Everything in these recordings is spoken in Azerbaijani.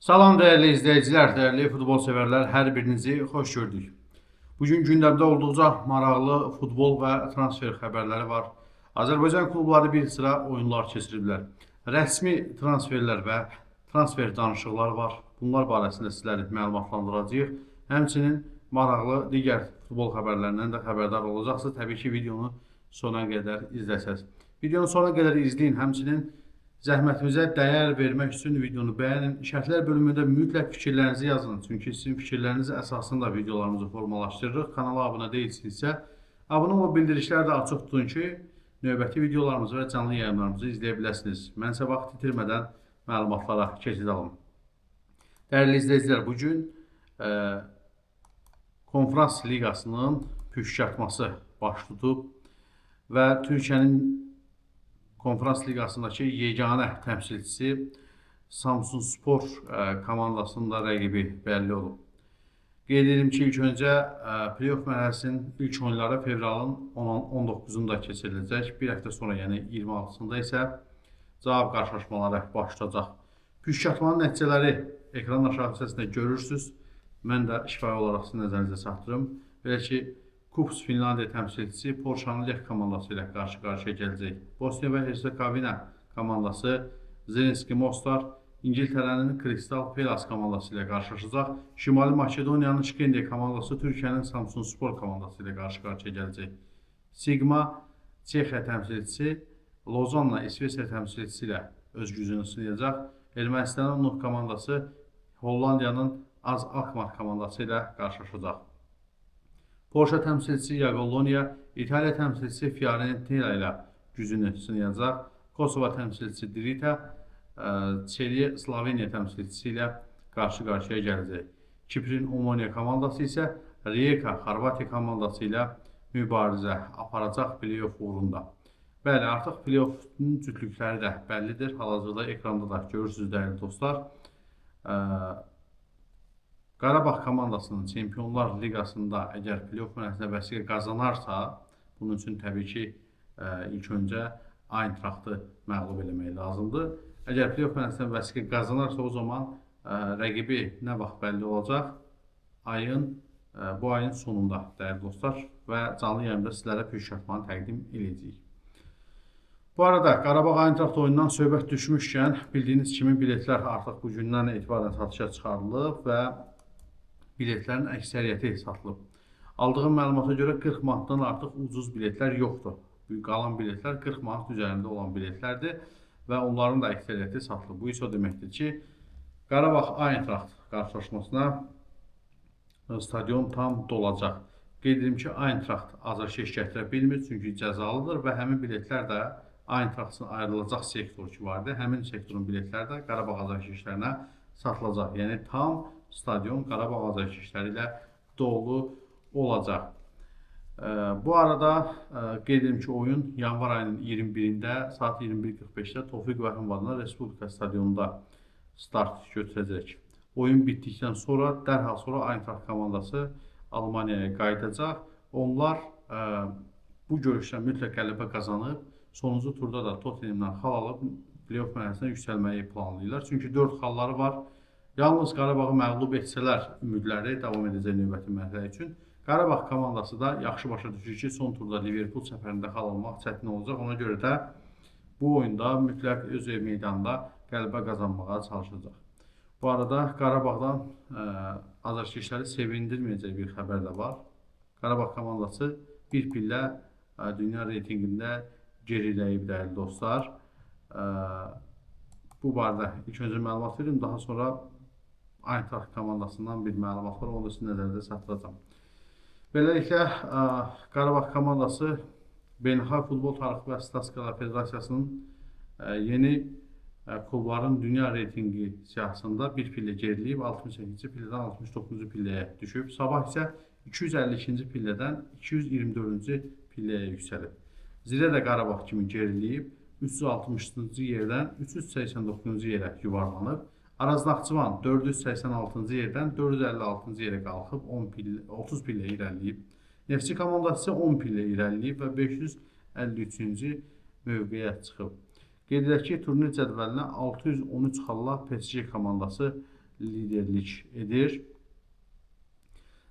Salam değerli izleyiciler, değerli futbol severler, her birinizi hoş gördük. Bugün gündemde olduqca maraqlı futbol və transfer xəbərləri var. Azərbaycan klubları bir sıra oyunlar keçiriblər. Rəsmi transferlər və transfer danışıqları var. Bunlar barəsində sizləri məlumatlandıracağıq. Həmçinin maraqlı digər futbol xəbərlərindən də xəbərdar olacaqsınız. Təbii ki, videonu sona qədər izləsəz. Videonu sona qədər izləyin. Həmçinin zəhmətimizə dəyər vermək üçün videonu bəyənin. Şərhlər bölümündə mütləq fikirlərinizi yazın. Çünki sizin fikirləriniz əsasında videolarımızı formalaşdırırıq. Kanala abunə deyilsinizsə, abunə olub bildirişləri də açıq tutun ki, növbəti videolarımızı və canlı yayımlarımızı izləyə biləsiniz. Mənsə vaxt itirmədən məlumatlara keçid alım. Dəyərli izləyicilər, bugün Konferans Liqasının püşkatması baş tutub və Türkiyənin Konferans Liqasındakı yeganə təmsilçisi Samsun Spor komandasının da rəqibi bəlli olub. Qeyd edim ki, ilk öncə playoff mərhələsinin ilk oyunları fevralın 19-da keçiriləcək. Bir həftə sonra, yəni 26-sında isə cavab qarşılaşmaları başlayacaq. Püşkatmanın nəticələri ekran aşağı hissəsində görürsünüz. Mən də şifahi olaraq sizin nəzərinizə çatdırım. Belə ki, Kups Finlandiya təmsilçisi Polşanın Lech komandası ilə qarşı-qarşıya gələcək. Bosniya və Hersegovina komandası Zelenski Mostar, İngiltərənin Crystal Palace komandası ilə qarşılaşacaq. Şimali Makedoniyanın Şkendiya komandası Türkiyənin Samsun Spor komandası ilə qarşı-qarşıya gələcək. Sigma Çexiya təmsilçisi Lozanla İsveçrə təmsilçisi ilə öz gücünü sınayacaq. Ermənistanın Nuh komandası Hollandiyanın Az Alkmaar komandası ilə qarşılaşacaq. Polşa təmsilçisi Yagolloniya, İtaliya təmsilçisi Fiorentina ilə gücünü sınayacaq. Kosova təmsilçisi Drita, Çeliye Sloveniya təmsilçisi ilə qarşı-qarşıya gələcək. Kiprin Omonia komandası isə Rijeka Xorvatiya komandası ilə mübarizə aparacaq playoff uğrunda. Bəli, artıq playoffun cütlükləri də bəllidir. Hal-hazırda ekranda da görürsünüz dəyərli dostlar. Qarabağ komandasının Çempionlar Liqasında əgər playoff mərhələsində vəsiqə qazanarsa, bunun üçün təbii ki, ilk öncə Eintrachtı məğlub eləmək lazımdır. Əgər playoff mərhələsində vəsiqə qazanarsa, o zaman rəqibi nə vaxt bəlli olacaq? Bu ayın sonunda dəyərli dostlar və canlı yayımda sizlərə püşkatmanı təqdim edəcəyik. Bu arada Qarabağ Eintracht oyundan söhbət düşmüşkən, bildiyiniz kimi biletlər artıq bugündən etibarən satışa çıxarılıb və biletlərin əksəriyyəti satılıb. Aldığım məlumata görə 40 manatdan artıq ucuz biletlər yoxdur. Qalan biletlər 40 manat üzərində olan biletlərdir və onların da əksəriyyəti satılıb. Bu isə o deməkdir ki, Qarabağ Eintracht qarşılaşmasına stadion tam dolacaq. Qeyd edim ki, Eintracht azarkeş gətirə bilmir, çünki cəzalıdır və həmin biletlər də Eintrachtın ayrılacaq sektor ki vardır. Həmin sektorun biletləri də Qarabağ azarkeşlərinə satılacaq. Yəni tam stadion Qarabağ azarkeşləri ilə dolu olacaq. Bu arada qeyd edim ki, oyun yanvar ayının 21-də saat 21:45-də Tofiq Vahimov adına Respublika stadionunda start götürəcək. Oyun bitdikdən sonra, dərhal sonra Eintracht komandası Almaniyaya qayıdacaq. Onlar bu görüşdən mütləq qələbə qazanıb, sonuncu turda da Tottenham'dan xal alıb playoff mərhələsinə yüksəlməyi planlayırlar. Çünki 4 xalları var. Yalnız Qarabağı məğlub etsələr, ümidləri davam edəcək növbəti mərhələ üçün. Qarabağ komandası da yaxşı başa düşür ki, son turda Liverpool səfərində xal almaq çətin olacaq. Ona görə də bu oyunda mütləq öz ev meydanında qələbə qazanmağa çalışacaq. Bu arada Qarabağdan azarkeşləri sevindirməyəcək bir xəbər də var. Qarabağ komandası bir pillə dünya reytinqində geriləyib dəyərli dostlar. Bu barədə ilk öncə məlumat verim, daha sonra Eintracht komandasından bir məlumat var, onu da sizin nəzərinizə çatdıracağam. Beləliklə, Qarabağ komandası Beynəlxalq Futbol Tarixi və Statistika Federasiyasının yeni klubların dünya reytingi siyahısında bir pillə geriləyib, 68-ci pillədən 69-cu pilləyə düşüb. Sabah isə 252-ci pillədən 224-cü pilləyə yüksəlib. Zirə də Qarabağ kimi geriləyib, 360-cı yerdən 389-cu yerə yuvarlanıb. Araz Naxçıvan 486-cı yerdən 456-cı yerə qalxıb 30 pillə irəliləyib. Neftçi komandası isə 10 pillə irəliləyib və 553-cü mövqeyə çıxıb. Qeyd edək ki, turnir cədvəlinə 613 xalla PSG komandası liderlik edir.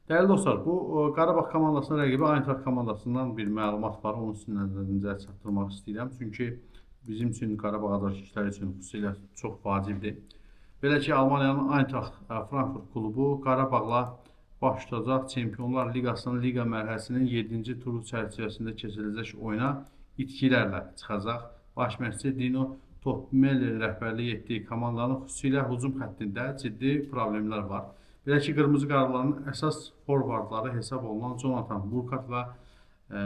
Dəyərli dostlar, bu Qarabağ komandasının rəqibi Eintracht komandasından bir məlumat var. Onu sizin nəzərinizə çatdırmaq istəyirəm. Çünki bizim üçün Qarabağ azarkeşləri üçün xüsusilə çox vacibdir. Belə ki, Almaniyanın Eintracht Frankfurt klubu Qarabağla başlayacaq Çempionlar Liqasının liqa mərhələsinin 7-ci turu çərçivəsində keçiriləcək oyuna itkilərlə çıxacaq. Baş məşqçi Dino Topmeller rəhbərlik etdiyi komandanın xüsusilə hücum xəttində ciddi problemlər var. Belə ki, qırmızı qarların əsas forvardları hesab olunan Jonathan Burkhardt və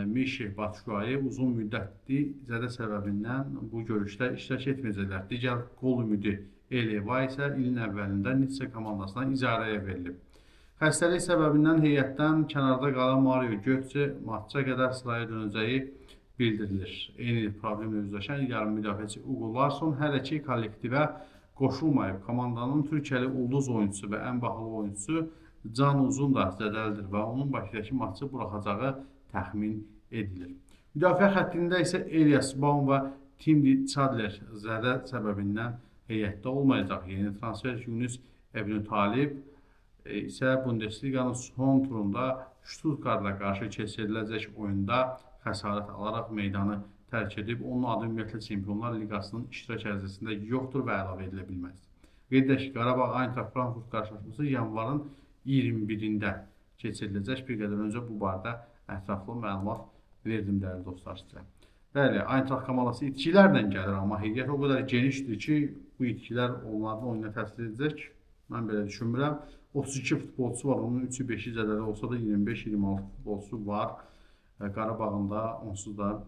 Mişe Batshuayi uzun müddətli zədə səbəbindən bu görüşdə iştirak etməyəcəklər. Digər qol ümidi Eleva isə ilin əvvəlində Nitsə komandasına icarəyə verilib. Xəstəlik səbəbindən heyətdən kənarda qalan Mario Götze matça qədər sıraya dönəcəyi bildirilir. Eyni problemlə üzləşən yarım müdafiəçi Ugo Larsson hələ ki kollektivə qoşulmayıb. Komandanın Türkiyəli ulduz oyuncusu və ən bahalı oyuncusu Can Uzun da zədəlidir və onun Bakıdakı maçı buraxacağı təxmin edilir. Müdafiə xəttində isə Elias Baum və Timdi Çadler zədə səbəbindən heyətdə olmayacaq. Yeni transfer Yunus Ebn Talib isə Bundesliqanın son turunda Stuttgartla qarşı keçiriləcək oyunda xəsarət alaraq meydanı tərk edib, onun adı ümumiyyətlə Çempionlar Liqasının iştirak ərizəsində yoxdur və əlavə edilə bilməz. Qeyd edək ki, Qarabağ Eintracht Frankfurt qarşılaşması yanvarın 21-də keçiriləcək. Bir qədər öncə bu barədə ətraflı məlumat verdim dəyərli dostlar sizə. Bəli, Eintracht komandası itkilərlə gəlir, amma heyət o qədər genişdir ki, bu itkilər onların oyuna təsir edəcək. Mən belə düşünmürəm. 32 futbolçusu var, onun 3-ü 5-i zədəli olsa da 25-26 futbolçusu var. Qarabağın da onsuz da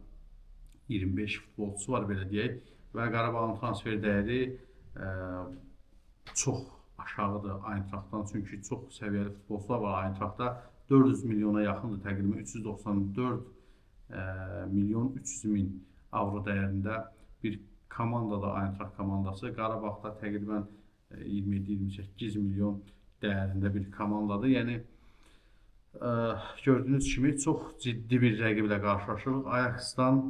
25 futbolçusu var belə deyək və Qarabağın transfer dəyəri çox aşağıdır Eintrachtdan, çünki çox səviyyəli futbolçular var Eintrachtda. 400 milyona yaxındır, təqribən 394 milyon 300 min avro dəyərində bir komandada Eintracht komandası. Qarabağda təqribən 27-28 milyon dəyərində bir komandadır. Yəni gördüyünüz kimi çox ciddi bir rəqiblə qarşılaşırıq. Ajaxdan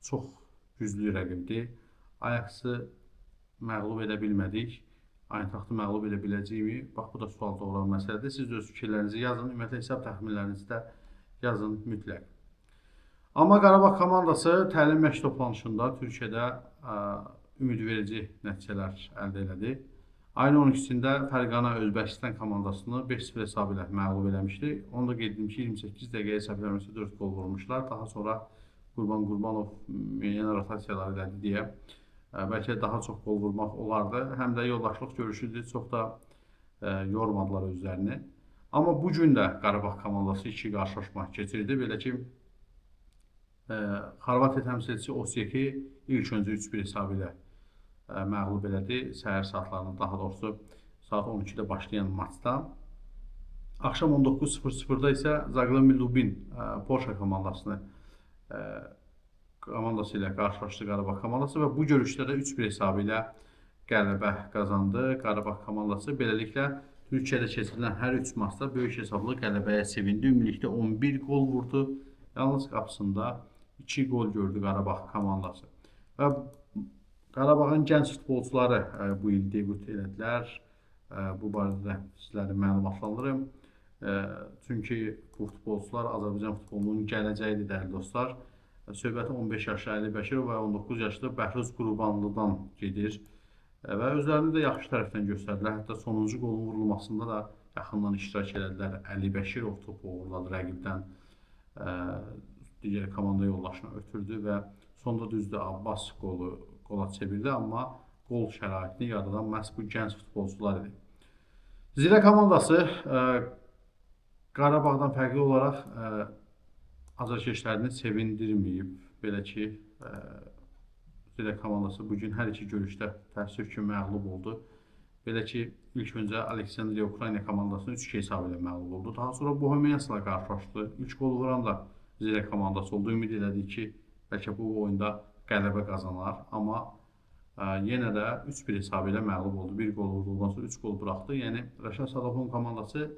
çox güclü rəqibdir. Ajaxı məğlub edə bilmədik. Eintrachtı məğlub edə biləcəyimi? Bax, bu da sual doğuran məsələdir. Siz öz fikirlərinizi yazın. Ümumiyyətlə, hesab təxminlərinizi də yazın mütləq. Amma Qarabağ komandası təlim məşq toplanışında Türkiyədə ümidverici nəticələr əldə elədi. Ayın 12-sində Fərqana Özbəkistan komandasını 5-0 hesabı ilə məğlub eləmişdi. Onu da qeyd edim ki, 28 dəqiqəyə hesab eləməsi 4 gol vurmuşlar. Daha sonra Qurban Qurbanov müəyyən rotasiyalar elədi deyə bəlkə daha çox gol vurmaq olardı. Həm də yoldaşlıq görüşüdür, çox da yormadılar özlərini. Amma bu gün də Qarabağ komandası 2 qarşılaşma keçirdi. Belə ki, Xorvatiya təmsilçisi Osijeki ilk öncə 3-1 hesabı ilə məğlub elədi. Səhər saatlarında, daha doğrusu saat 12-də başlayan maçda. Axşam 19:00-da isə Zagłębie Lubin Polşa komandası ilə qarşılaşdı Qarabağ komandası və bu görüşdə də 3-1 hesabı ilə qələbə qazandı Qarabağ komandası. Beləliklə, Türkiyədə keçirilən hər 3 maçda böyük hesablı qələbəyə sevindi. Ümumilikdə 11 gol vurdu. Yalnız qapısında 2 gol gördü Qarabağ komandası. Və Qarabağın gənc futbolçuları bu il debüt elədilər. Bu barədə sizləri məlumatlandırım. Çünki bu futbolçular Azərbaycan futbolunun gələcəyidir dəyərli dostlar. Söhbəti 15 yaşlı Əli Bəşirov və 19 yaşlı Bəhruz Qurbanlıdan gedir. Və özlərini də yaxşı tərəfdən göstərdilər. Hətta sonuncu qolun vurulmasında da yaxından iştirak elədilər. Əli Bəşirov topu uğurladı rəqibdən. Digər komanda yoldaşına ötürdü və sonda düzdür Abbas qola çevirdi, amma qol şəraitini yaradan məhz bu gənc futbolçular idi. Zirə komandası Qarabağdan fərqli olaraq azarkeşlərini sevindirməyib. Belə ki, Zirə komandası bugün hər iki görüşdə təəssüf ki, məğlub oldu. Belə ki, ilk öncə Aleksandriya Ukrayna komandasını 3-2 hesabı ilə məğlub oldu. Daha sonra Bohemiansla qarşılaşdı. 3 gol vuran da Zirə komandası oldu. Ümid elədik ki, bəlkə bu oyunda qələbə qazanar. Amma yenə də 3-1 hesabı ilə məğlub oldu. 1 gol vurduqdan sonra 3 gol buraxdı. Yəni, Rəşad Sadovun komandası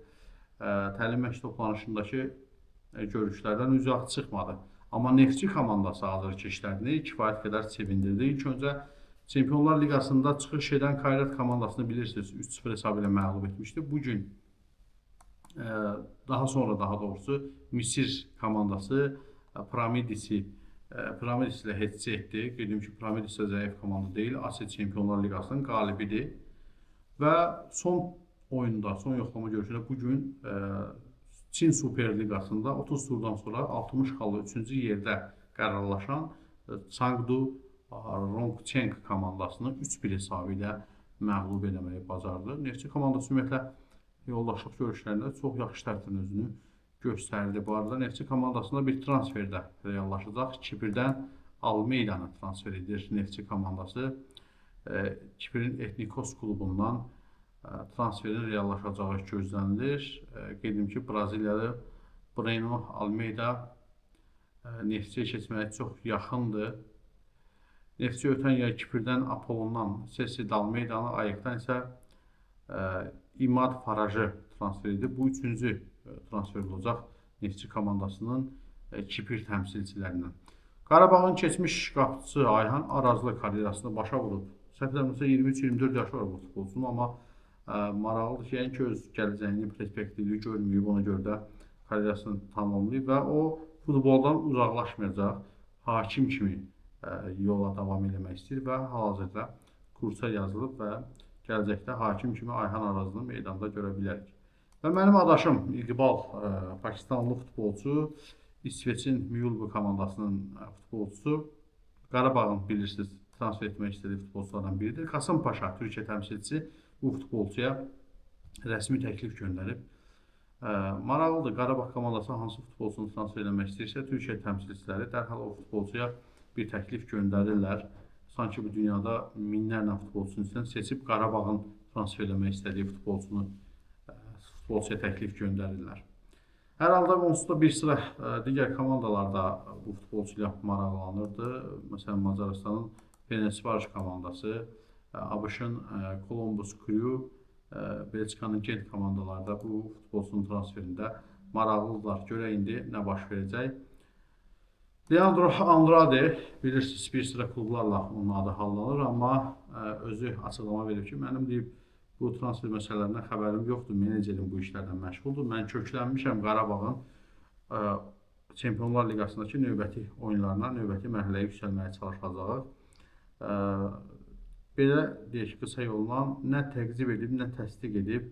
təlim məşq toplanışındakı görüşlərdən uzaq çıxmadı. Amma Neftçi komandası azarkeşlərini kifayət qədər sevindirdi. İlk öncə Çempionlar Liqasında çıxış edən Kairat komandasını bilirsiniz 3-0 hesabı ilə məğlub etmişdi. Bugün daha sonra daha doğrusu Misir komandası Pramidisi ilə heçsə etdi. Qeyd ki, Pramidis də zəif komanda deyil. Asiya Çempionlar Liqasının qalibidir. Və son oyunda, son yoxlama görüşündə bugün Çin Super Liqasında 30 turdan sonra 60 xalla 3-cü yerdə qərarlaşan Chengdu Rongcheng komandasını 3-1 hesabı ilə məğlub eləməyi bacardı. Neftçi komandası ümumiyyətlə yoldaşlıq görüşlərində çox yaxşı tərəfdən özünü göstərdi. Bu arada Neftçi komandasında bir transferdə reallaşacaq. Kiprdən Almeydanı transfer edir Neftçi komandası. Kiprin Etnikos klubundan transferin reallaşacağı gözlənilir. Qeyd ki, Braziliyalı Breno Almeida Neftçiyə keçməyə çox yaxındır. Neftçi ötən yay Kiprdən Apollondan Sesi Dalmeydanı, Ayıqdan isə İmad Farajı transfer edib. Bu üçüncü transfer olacaq Neftçi komandasının Kipr təmsilçilərindən. Qarabağın keçmiş qapıçısı Ayhan Arazlı karyerasını başa vurub. Səhvləmirəmsə 23-24 yaşı var bu futbolçunun, amma maraqlıdır ki, yəni ki, öz gələcəyini, perspektivini görməyib, ona görə də karyerasını tamamlayıb və o futboldan uzaqlaşmayacaq, hakim kimi yola davam eləmək istəyir və hal-hazırda kursa yazılıb və gələcəkdə hakim kimi Ayhan Arazını meydanda görə bilərik. Və mənim adaşım İqbal, Pakistanlı futbolçu, İsveçin Myulbu komandasının futbolçusu, Qarabağın bilirsiniz transfer etmək istədiyi futbolçulardan biridir. Kasım Paşa, Türkiyə təmsilçisi bu futbolçuya rəsmi təklif göndərib. Maraqlıdır, Qarabağ komandası hansı futbolçunu transfer eləmək istəyirsə, Türkiyə təmsilçiləri dərhal o futbolçuya bir təklif göndərirlər. Sanki bu dünyada minlərlə futbolçunun içindən seçib Qarabağın transfer eləmək istədiyi futbolçuya təklif göndərirlər. Hər halda onsuz da bir sıra digər komandalarda bu futbolçu ilə maraqlanırdı. Məsələn, Macarıstanın Fenerbahçe komandası, ABŞ-ın Columbus Crew, Belçikanın Gent komandaları da bu futbolçunun transferində maraqlıdırlar. Görək indi nə baş verəcək. Leandro Andrade, bilirsiniz, bir sıra klublarla onun adı hallanır, amma özü açıqlama verib ki, mənim deyib, bu transfer məsələlərindən xəbərim yoxdur, menecerim bu işlərdən məşğuldur. Mən köklənmişəm Qarabağın Çempionlar Liqasındakı növbəti oyunlarına, növbəti mərhələyə yüksəlməyə çalışacağıq. Belə deyək, qısa yolla nə təqzib edib, nə təsdiq edib,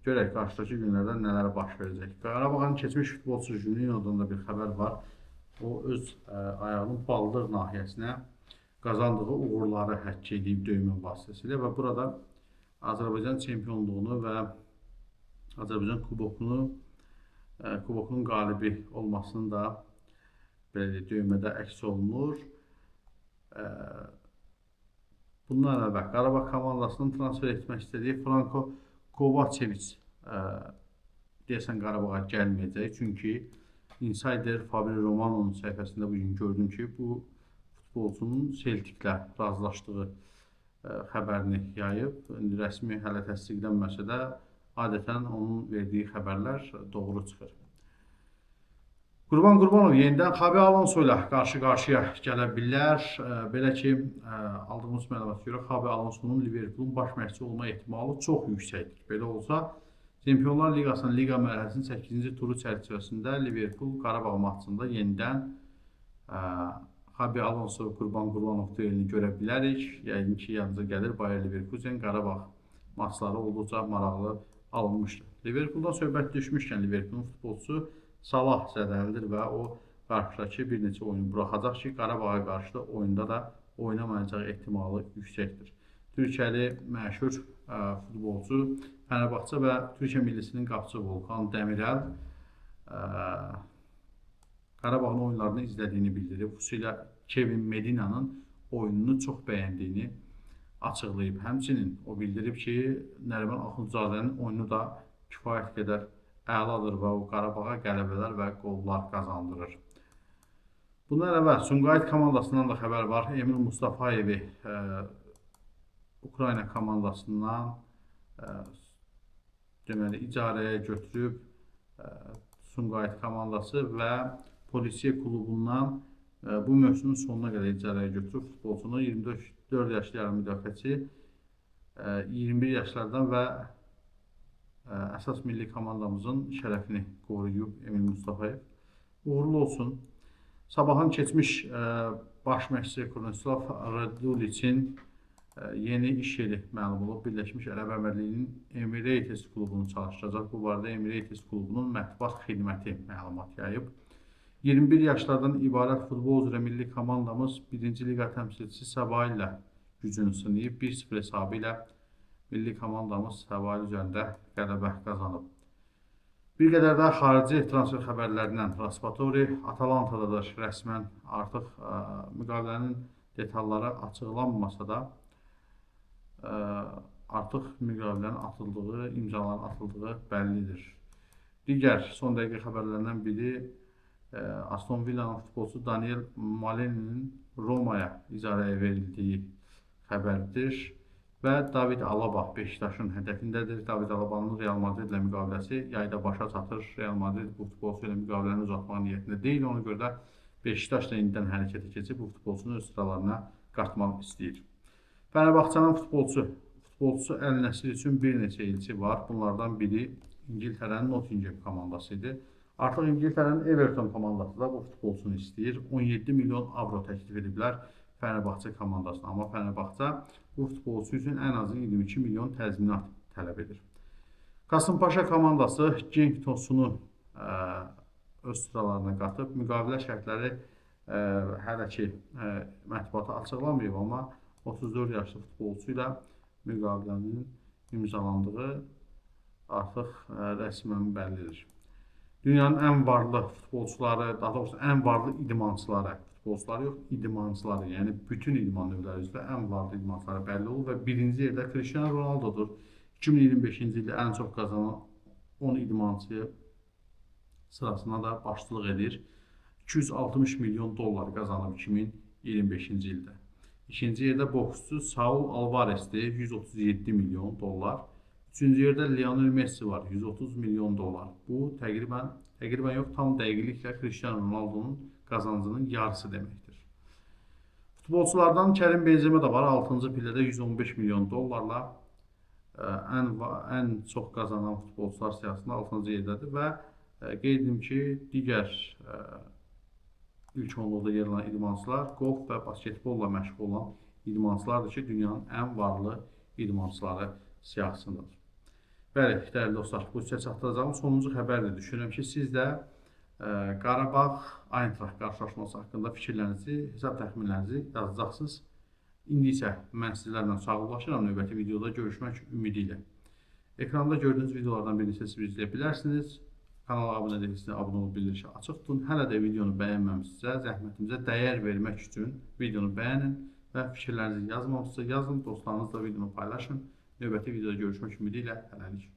görək qarşıdakı günlərdə nələr baş verəcək. Qarabağın keçmiş futbolçu Junior'dan da bir xəbər var. O öz ayağının baldır nahiyəsinə qazandığı uğurları həkk edib döymə vasitəsilə və burada Azərbaycan çempionluğunu və Azərbaycan kubokunun qalibi olmasını da belə döymədə əks olunur. Bundan əvvəl Qarabağ komandasının transfer etmək istədiyi Franko Kovacevic deyəsən Qarabağa gəlməyəcək. Çünki Insider Fabri Romanov'un səhifəsində bugün gördüm ki, bu futbolçunun Celtic'lə razılaşdığı xəbərini yayıb. Rəsmi hələ təsdiqlənməsə də adətən onun verdiyi xəbərlər doğru çıxır. Qurban Qurbanov yenidən Xabi Alonso ilə qarşı-qarşıya gələ bilər. Belə ki, aldığımız məlumata görə Xabi Alonsonun Liverpoolun baş məşqçisi olma ehtimalı çox yüksəkdir. Belə olsa, Çempionlar Liqasının Liqa mərhələsinin 8-ci turu çərçivəsində Liverpool Qarabağ maçında yenidən Xabi Alonso, Qurban Qurbanov duelini görə bilərik. Yəqin ki, yanınıza gəlir Bayer Leverkusen, Qarabağ maçları olduqca maraqlı alınmışdır. Liverpooldan söhbət düşmüşkən Liverpoolun futbolçusu Salah zədəlidir və o qarşıdakı bir neçə oyunu buraxacaq ki, Qarabağa qarşı da oyunda da oynamayacağı ehtimalı yüksəkdir. Türkiyəli məşhur futbolcu Fənərbağçı və Türkiyə millisinin qapıcı Volkan Demirel Qarabağın oyunlarını izlədiyini bildirib. Xüsusilə Kevin Medina'nın oyununu çox bəyəndiyini açıqlayıb. Həmçinin o bildirib ki, Nəriman Axundzadənin oyunu da kifayət qədər əladır və o Qarabağa qələbələr və qollar qazandırır. Bundan əvvəl Sumqayıt komandasından da xəbər var. Emil Mustafayevi Ukrayna komandasından deməli icarəyə götürüb Sumqayıt komandası və Polisiya klubundan bu mövsümün sonuna qədər icarəyə götürüb futbolçunu 24 34 yaşlı yarım müdafiəçi 21 yaşlardan və əsas milli komandamızın şərəfini qoruyub Emin Mustafayev. Uğurlu olsun. Sabahın keçmiş baş məşqçisi Kurnəslav Raduliçin yeni iş yeri məlum olub. Birləşmiş Ərəb Əmirlikliyinin Emirates klubunu çalışdıracaq. Bu barədə Emirates klubunun mətbuat xidməti məlumat yayıb. 21 yaşlardan ibarət futbol üzrə milli komandamız 1-ci liqa təmsilçisi Səbail ilə gücünü sınayıb. 1-0 hesabı ilə milli komandamız Səbail üzərində qələbə qazanıb. Bir qədər də xarici transfer xəbərlərindən Raspatori Atalantada rəsmən artıq müqavilənin detalları açıqlanmasa da artıq müqavilənin atıldığı, imzaların atıldığı bəllidir. Digər son dəqiqə xəbərlərindən biri Aston Villa'nın futbolçusu Daniel Malini'nin Roma'ya icarəyə verildiyi xəbərdir və David Alaba Beşiktaşın hədəfindədir. David Alaba'nın Real Madrid ilə müqaviləsi yayda başa çatır. Real Madrid bu futbolçu ilə müqaviləni uzatmaq niyyətində deyil. Ona görə də Beşiktaş da indidən hərəkətə keçib bu futbolçunu öz sıralarına qatmaq istəyir. Fənərbağçanın futbolçusu Əl Nəsir üçün bir neçə elçi var. Bunlardan biri İngiltərənin Nottingham komandası idi. Artıq İngiltərənin Everton komandası da bu futbolçunu istəyir. 17 milyon avro təklif ediblər Fənərbağça komandasına. Amma Fənərbağça bu futbolçu üçün ən azı 22 milyon təzminat tələb edir. Kasımpaşa komandası Cenk Tosunu öz sıralarına qatıb. Müqavilə şərtləri hələ ki mətbuata açıqlamayıb, amma 34 yaşlı futbolçu ilə müqavilənin imzalandığı artıq rəsmən bəllidir. Dünyanın ən varlı futbolçuları, daha doğrusu ən varlı idmançıları, futbolçuları yox, idmançıları, yəni bütün idman növləri üzrə ən varlı idmançıları bəlli olur və birinci yerdə Cristiano Ronaldo'dur. 2025-ci ildə ən çox qazanan 10 idmançı sırasına da başçılıq edir. 260 milyon dollar qazanıb 2025-ci ildə. İkinci yerdə boksçu Saul Alvarez'dir, 137 milyon dollar. Üçüncü yerdə Lionel Messi var, 130 milyon dollar. Bu təqribən yox, tam dəqiqliklə Cristiano Ronaldo'nun qazancının yarısı deməkdir. Futbolçulardan Kerim Benzema da var, 6-cı pillədə 115 milyon dollarla ən çox qazanan futbolçular siyahısında 6-cı yerdədir və qeyd edim ki, digər ilk onluqda yer alan idmançılar golf və basketbolla məşğul olan idmançılardır ki, dünyanın ən varlı idmançıları siyahısındadır. Bəli, dəyərli dostlar, bu sizə çatdıracağım sonuncu xəbərdir. Düşünürəm ki, siz də Qarabağ Eintracht qarşılaşması haqqında fikirlərinizi, hesab təxminlərinizi yazacaqsınız. İndi isə mən sizlərlə sağollaşıram. Növbəti videoda görüşmək ümidi ilə. Ekranda gördüyünüz videolardan birini seçib izləyə bilərsiniz. Kanala abunə değilsinizsə, abunə olub bildirişi açıq tutun. Hələ də videonu bəyənməmişsinizsə, zəhmətimizə dəyər vermək üçün videonu bəyənin və fikirlərinizi yazmamışsınızsa yazın, dostlarınızla videonu paylaşın. Növbəti videoda görüşmək ümidi ilə hələlik.